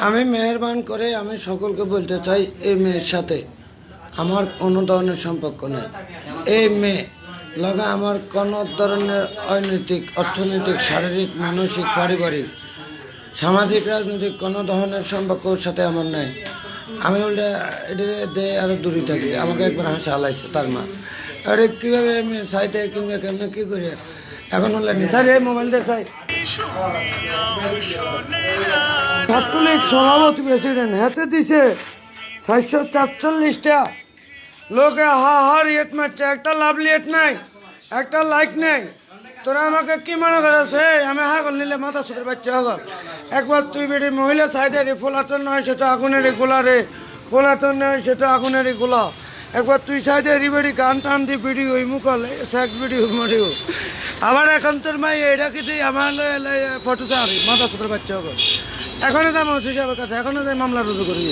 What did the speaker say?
আমি মেহেরবান করে আমি সকলকে বলতে চাই, এই মেয়ের সাথে আমার কোনো ধরনের সম্পর্ক নেই। এই মেয়ে লগে আমার কোনো ধরনের অনৈতিক, অর্থনৈতিক, শারীরিক, মানসিক, পারিবারিক, সামাজিক, রাজনৈতিক কোনো ধরনের সম্পর্ক ওর সাথে আমার নাই। আমি উল্টা এটা দিয়ে আরও দূরে থাকি। আমাকে একবার হাসা হালাইছে তার মা। আরে কীভাবে মেয়ে চাইতে কিংবা কেমন কী করে এখন হলে স্যার এই মোবাইল দিয়ে চাই। ছাত্রলীগ সভাপতি প্রেসিডেন্ট হাতে দিছে 444টা লোকে হার ইয়েট মারছে, একটা লাভ লিয়েট নাই, একটা লাইক নেই। তোরা আমাকে কি মনে করেছে? আমি হাগল নিলে মাথা সুদের বাচ্চা হগল। একবার তুই বেড়ি মহিলা সাইডে রে, ফোলাতন নয় সেটা আগুনেরই গোলা রে, ফোলাতন নয় সেটা আগুনেরই গোলা। একবার তুই সাইডে রিবেড়ি গান টান দি ভিডিও মুখল সেক্স ভিডিও মরিও। আবার এখন তোর মাই এটা কিন্তু আমার ফটো চাই মাথা সুদের বাচ্চা হগল। এখনই দাম ওসি সাহেবের কাছে, এখনই মামলা রুজু করি।